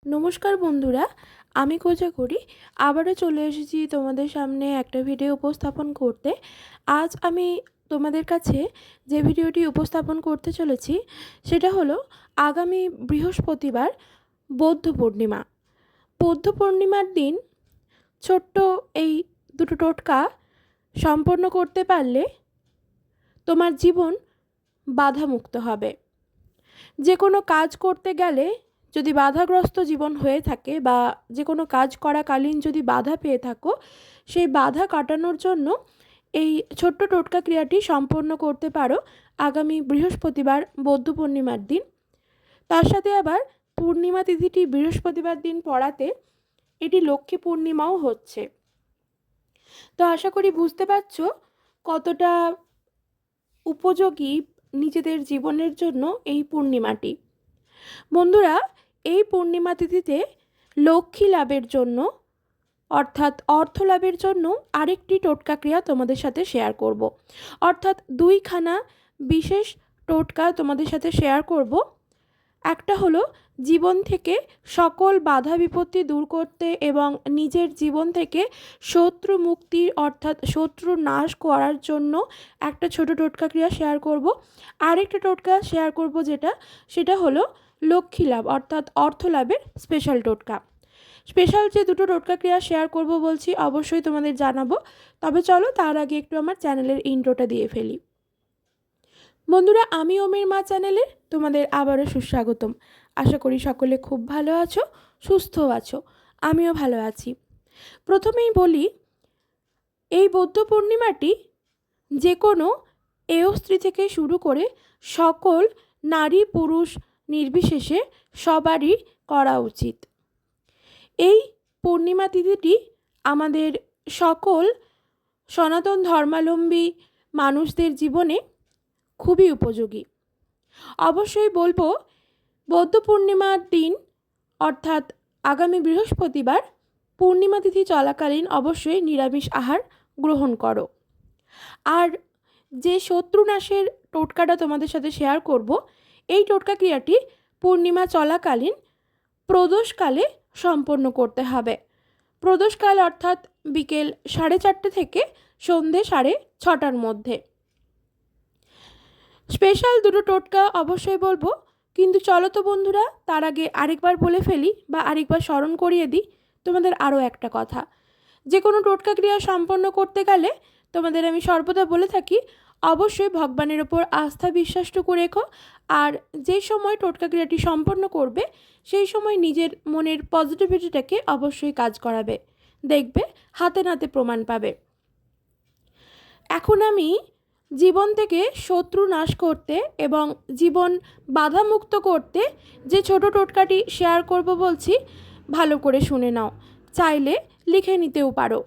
নমস্কার বন্ধুরা, আমি কোজাগরি আবারও চলে এসেছি তোমাদের সামনে একটা ভিডিও উপস্থাপন করতে। আজ আমি তোমাদের কাছে যে ভিডিওটি উপস্থাপন করতে চলেছি সেটা হলো আগামী বৃহস্পতিবার বৌদ্ধ পূর্ণিমা। বৌদ্ধ পূর্ণিমার দিন ছোট্ট এই দুটো টোটকা সম্পন্ন করতে পারলে তোমার জীবন বাধামুক্ত হবে। যে কোনো কাজ করতে গেলে যদি বাধাগ্রস্ত জীবন হয়ে থাকে বা যে কোনো কাজ করাকালীন যদি বাধা পেয়ে থাকো, সেই বাধা কাটানোর জন্য এই ছোট্ট টোটকা ক্রিয়াটি সম্পন্ন করতে পারো আগামী বৃহস্পতিবার বৌদ্ধ পূর্ণিমার দিন। তার সাথে আবার পূর্ণিমা তিথিটি বৃহস্পতিবার দিন পড়াতে এটি লক্ষ্মী পূর্ণিমাও হচ্ছে। তো আশা করি বুঝতে পারছো কতটা উপযোগী নিজেদের জীবনের জন্য এই পূর্ণিমাটি। বন্ধুরা, এই পূর্ণিমা তিথিতে লক্ষ্মী লাভের জন্য অর্থাৎ অর্থ লাভের জন্য আরেকটি টোটকা ক্রিয়া তোমাদের সাথে শেয়ার করব। অর্থাৎ দুইখানা বিশেষ টোটকা তোমাদের সাথে শেয়ার করব। একটা হলো জীবন থেকে সকল বাধা বিপত্তি দূর করতে এবং নিজের জীবন থেকে শত্রু মুক্তির অর্থাৎ শত্রু নাশ করার জন্য একটা ছোট টোটকা ক্রিয়া শেয়ার করব। আরেকটা টোটকা শেয়ার করব সেটা হলো লক্ষ্মী লাভ অর্থাৎ অর্থ লাভের স্পেশাল টোটকা। স্পেশাল যে দুটো টোটকা ক্রিয়া শেয়ার করব বলছি অবশ্যই তোমাদের জানাবো। তবে চলো তার আগে একটু আমার চ্যানেলের ইন্ট্রোটা দিয়ে ফেলি। বন্ধুরা, আমি ওমের মা চ্যানেলে তোমাদের আবারও সুস্বাগতম। আশা করি সকলে খুব ভালো আছো, সুস্থও আছো। আমিও ভালো আছি। প্রথমেই বলি, এই বৌদ্ধ পূর্ণিমাটি যে কোনো স্ত্রী থেকে শুরু করে সকল নারী পুরুষ নির্বিশেষে সবারই করা উচিত। এই পূর্ণিমা তিথিটি আমাদের সকল সনাতন ধর্মাবলম্বী মানুষদের জীবনে খুবই উপযোগী। অবশ্যই বলবো, বৌদ্ধ পূর্ণিমার দিন অর্থাৎ আগামী বৃহস্পতিবার পূর্ণিমা তিথি চলাকালীন অবশ্যই নিরামিষ আহার গ্রহণ করো। আর যে শত্রু নাশের টোটকাটা তোমাদের সাথে শেয়ার করব, এই টোটকা ক্রিয়াটি পূর্ণিমা চলাকালীন প্রদোষকালে সম্পন্ন করতে হবে। প্রদোষকাল অর্থাৎ বিকেল 4:30 থেকে সন্ধে 6:30 মধ্যে। স্পেশাল দুটো টোটকা অবশ্যই বলবো, কিন্তু চলো তো বন্ধুরা তার আগে আরেকবার বলে ফেলি বা আরেকবার স্মরণ করিয়ে দিই তোমাদের আরও একটা কথা। যে কোনো টোটকা ক্রিয়া সম্পন্ন করতে গেলে তোমাদের আমি সর্বদা বলে থাকি অবশ্যই ভগবানের ওপর আস্থা বিশ্বাসটুকু রেখো। আর যে সময় টোটকা ক্রিয়াটি সম্পন্ন করবে সেই সময় নিজের মনের পজিটিভিটিটাকে অবশ্যই কাজ করাবে, দেখবে হাতে নাতে প্রমাণ পাবে। এখন আমি জীবন থেকে শত্রু নাশ করতে এবং জীবন বাধামুক্ত করতে যে ছোট টোটকাটি শেয়ার করব বলছি, ভালো করে শুনে নাও। চাইলে লিখে নিতেও পারো।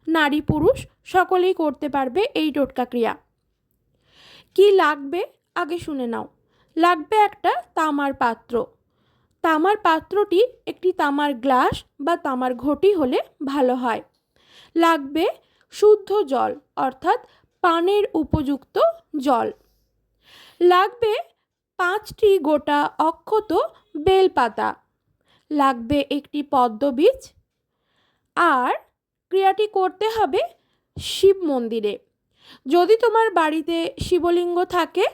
নারী পুরুষ সকলেই করতে পারবে এই টোটকা ক্রিয়া। কি লাগবে আগে শুনে নাও। লাগবে একটা তামার পাত্র। তামার পাত্রটি একটি তামার গ্লাস বা তামার ঘটি হলে ভালো হয়। লাগবে শুদ্ধ জল অর্থাৎ পানের উপযুক্ত জল। লাগবে 5টি গোটা অক্ষত বেলপাতা। লাগবে একটি পদ্মবীজ। আর ক্রিয়াটি করতে হবে শিব মন্দিরে। যদি তোমার বাড়িতে শিবলিঙ্গ থাকে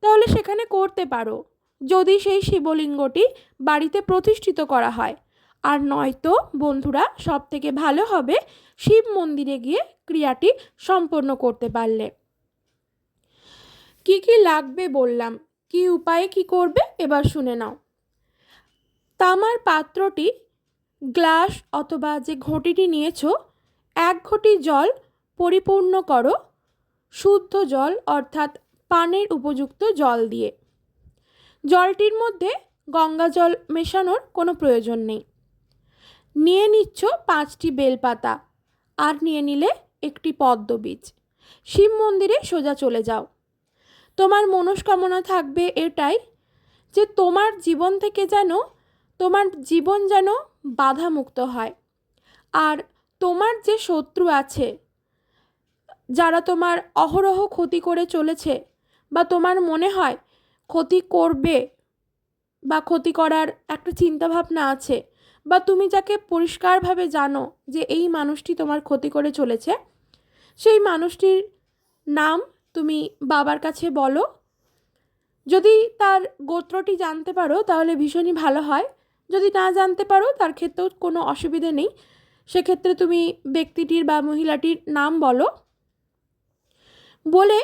তাহলে সেখানে করতে পারো, যদি সেই শিবলিঙ্গটি বাড়িতে প্রতিষ্ঠিত করা হয়। আর নয়তো বন্ধুরা সবথেকে ভালো হবে শিব মন্দিরে গিয়ে ক্রিয়াটি সম্পন্ন করতে পারলে। কি কি লাগবে বললাম, কি উপায়ে কি করবে এবার শুনে নাও। তামার পাত্রটি গ্লাস অথবা যে ঘটিটি নিয়েছো 1 ঘটি জল পরিপূর্ণ করো শুদ্ধ জল অর্থাৎ পানের উপযুক্ত জল দিয়ে। জলটির মধ্যে গঙ্গা জল মেশানোর কোনো প্রয়োজন নেই। নিয়ে নিচ্ছ 5টি বেলপাতা আর নিয়ে নিলে একটি পদ্মবীজ। শিব মন্দিরে সোজা চলে যাও। তোমার মনস্কামনা থাকবে এটাই যে তোমার জীবন থেকে তোমার জীবন যেন বাধামুক্ত হয়। আর তোমার যে শত্রু আছে, যারা তোমার অহরহ ক্ষতি করে চলেছে বা তোমার মনে হয় ক্ষতি করবে বা ক্ষতি করার একটা চিন্তাভাবনা আছে, বা তুমি যাকে পরিষ্কারভাবে জানো যে এই মানুষটি তোমার ক্ষতি করে চলেছে, সেই মানুষটির নাম তুমি বাবার কাছে বলো। যদি তার গোত্রটি জানতে পারো তাহলে ভীষণই ভালো হয়, যদি না জানতে পারো তার ক্ষেত্রেও কোনো অসুবিধে নেই, সেক্ষেত্রে তুমি ব্যক্তিটির বা মহিলাটির নাম বলো। বলে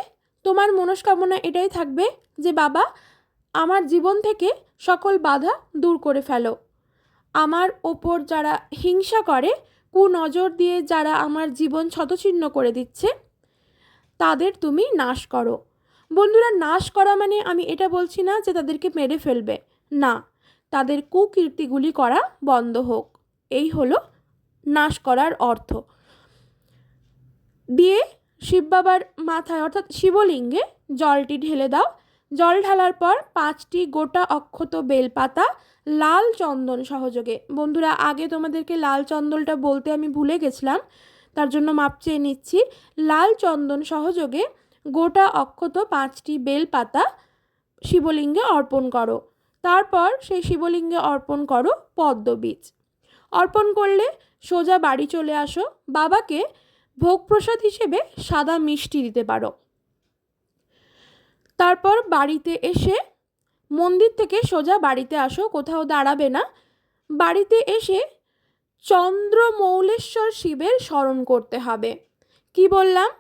তোমার মনস্কামনা এটাই থাকবে যে বাবা, আমার জীবন থেকে সকল বাধা দূর করে ফেলো, আমার ওপর যারা হিংসা করে, কুনজর দিয়ে যারা আমার জীবন ছতচ্ছিন্ন করে দিচ্ছে, তাদের তুমি নাশ করো। বন্ধুরা, নাশ করা মানে আমি এটা বলছি না যে তাদেরকে মেরে ফেলবে, না, তাদের কুকীর্তিগুলি করা বন্ধ হোক, এই হলো নাশ করার অর্থ। দিয়ে শিব বাবার মাথায় অর্থাৎ শিবলিঙ্গে জলটি ঢেলে দাও। জল ঢালার পর 5টি গোটা অক্ষত বেলপাতা লাল চন্দন সহযোগে, বন্ধুরা আগে তোমাদেরকে লাল চন্দনটা বলতে আমি ভুলে গেছিলাম, তার জন্য মাপ চেয়ে নিচ্ছি। লাল চন্দন সহযোগে গোটা অক্ষত 5টি বেলপাতা শিবলিঙ্গে অর্পণ করো। তারপর সেই শিবলিঙ্গে অর্পণ করো পদ্মবীজ। অর্পণ করলে সোজা বাড়ি চলে আসো। বাবাকে ভোগ প্রসাদ হিসেবে সাদা মিষ্টি দিতে পারো। তারপর বাড়িতে এসে, মন্দির থেকে সোজা বাড়িতে আসো, কোথাও দাঁড়াবে না। বাড়িতে এসে চন্দ্রমৌলেশ্বর শিবের স্মরণ করতে হবে। কি বললাম?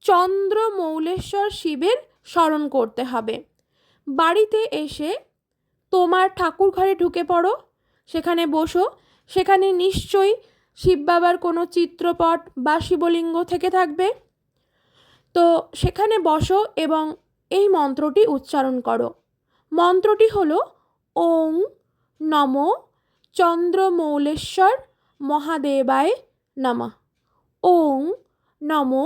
চন্দ্রমৌলেশ্বর শিবের স্মরণ করতে হবে। বাড়িতে এসে তোমার ঠাকুর ঘরে ঢুকে পড়ো, সেখানে বসো। সেখানে নিশ্চয়ই শিব বাবার কোনো চিত্রপট বা শিবলিঙ্গ থেকে থাকবে। তো সেখানে বসো এবং এই মন্ত্রটি উচ্চারণ করো। মন্ত্রটি হলো ওং নমো চন্দ্রমৌলেশ্বর মহাদেবায় নমঃ। ওং নমো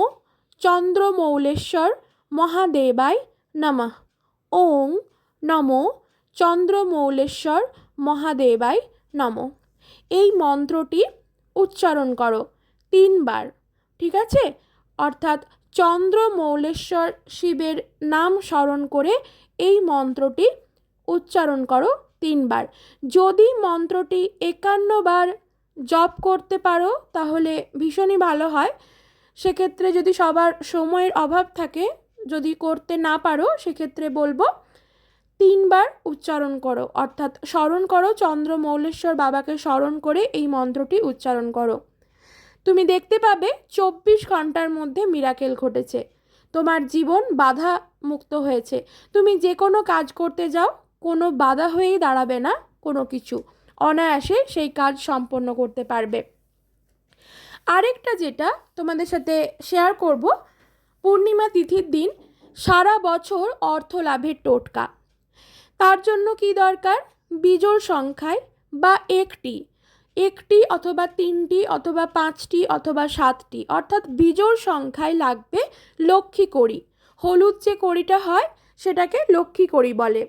চন্দ্রমৌলেশ্বর মহাদেবায় নমঃ। ওং নমো চন্দ্রমৌলেশ্বর মহাদেবায় নমঃ। এই মন্ত্রটি উচ্চারণ করো 3 বার, ঠিক আছে? অর্থাৎ চন্দ্রমৌলেশ্বর শিবের নাম স্মরণ করে এই মন্ত্রটি উচ্চারণ করো 3 বার। যদি মন্ত্রটি 51 বার জপ করতে পারো তাহলে ভীষণই ভালো হয়। সেক্ষেত্রে যদি সবার সময়ের অভাব থাকে, যদি করতে না পারো, সেক্ষেত্রে বলবো 3 বার উচ্চারণ করো, অর্থাৎ স্মরণ করো, চন্দ্রমৌলেশ্বর বাবাকে স্মরণ করে এই মন্ত্রটি উচ্চারণ করো। তুমি দেখতে পাবে 24 ঘন্টার মধ্যে মিরাকেল ঘটেছে, তোমার জীবন বাধা মুক্ত হয়েছে। তুমি যে কোনো কাজ করতে যাও, কোনো বাধা হয়েই দাঁড়াবে না, কোনো কিছু অনায়াসে সেই কাজ সম্পন্ন করতে পারবে। আরেকটা যেটা তোমাদের সাথে শেয়ার করব, পূর্ণিমা তিথির দিন সারা বছর অর্থ লাভের টোটকা। তার জন্য কি দরকার? বিজোড় সংখ্যায় বা একটি অথবা 3টি অথবা 5টি অথবা 7টি, অর্থাৎ বিজোড় সংখ্যায় লাগবে লক্ষ্মী কড়ি। হলুদ যে কড়িটা হয় সেটাকে লক্ষ্মী কড়ি বলে,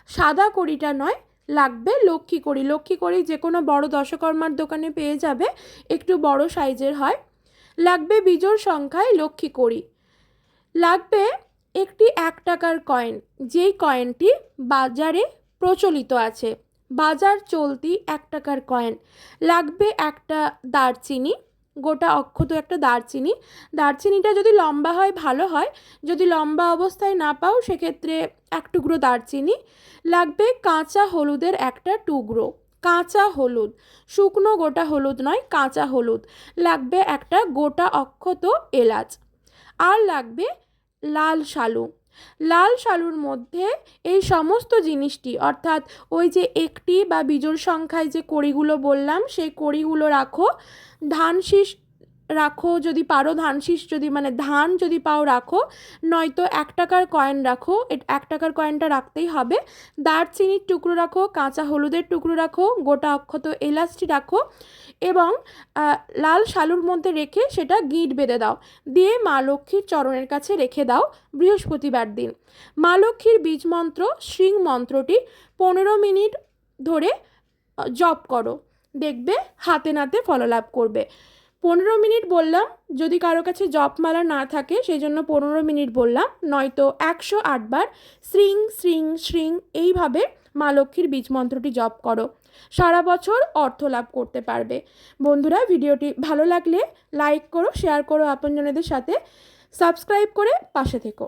সাদা কড়িটা নয়, লাগবে লক্ষ্মী কড়ি। লক্ষ্মী কড়ি যে কোনো বড় দশকর্মার দোকানে পেয়ে যাবে, একটু বড় সাইজের হয়। লাগবে বিজোড় সংখ্যায় লক্ষ্মী কড়ি। লাগবে একটি 1 টাকার কয়েন, যেই কয়েনটি বাজারে প্রচলিত আছে, বাজার চলতি 1 টাকার কয়েন। লাগবে একটা দারচিনি, গোটা অক্ষত একটা দারচিনি। দারচিনিটা যদি লম্বা হয় ভালো হয়, যদি লম্বা অবস্থায় না পাও সেক্ষেত্রে 1 টুকরো দারচিনি। লাগবে কাঁচা হলুদের একটা টুকরো, কাঁচা হলুদ, শুকনো গোটা হলুদ নয়, কাঁচা হলুদ। লাগবে একটা গোটা অক্ষত এলাচ। আর লাগবে লাল শালু। লাল শালুর মধ্যে এই সমস্ত জিনিসটি, অর্থাৎ ওই যে একটি বা বিজোড় সংখ্যায় যে কড়িগুলো বললাম সেই কড়িগুলো রাখো। ধান শীষ রাখো যদি পারো, ধান শীষ যদি মানে ধান যদি পাও রাখো, নয়তো 1 টাকার কয়েন রাখো, 1 টাকার কয়েনটা রাখতেই হবে। দারচিনির টুকরো রাখো, কাঁচা হলুদের টুকরো রাখো, গোটা অক্ষত এলাচটি রাখো এবং লাল শালুর মধ্যে রেখে সেটা গিঁট বেঁধে দাও। দিয়ে মা লক্ষ্মীর চরণের কাছে রেখে দাও বৃহস্পতিবার দিন। মা লক্ষ্মীর বীজ মন্ত্র শৃং মন্ত্রটি 15 মিনিট ধরে জপ করো, দেখবে হাতে নাতে ফললাভ করবে। 15 মিনিট বললাম, যদি কারো কাছে জপমালা না থাকে সেই জন্য 15 মিনিট বললাম, নয়তো 108 বার শ্রিং শ্রিং শ্রিং এইভাবে মা লক্ষ্মীর বীজ মন্ত্রটি জপ করো, সারা বছর অর্থ লাভ করতে পারবে। বন্ধুরা, ভিডিওটি ভালো লাগলে লাইক করো, শেয়ার করো আপনজনদের সাথে, সাবস্ক্রাইব করে পাশে থেকো।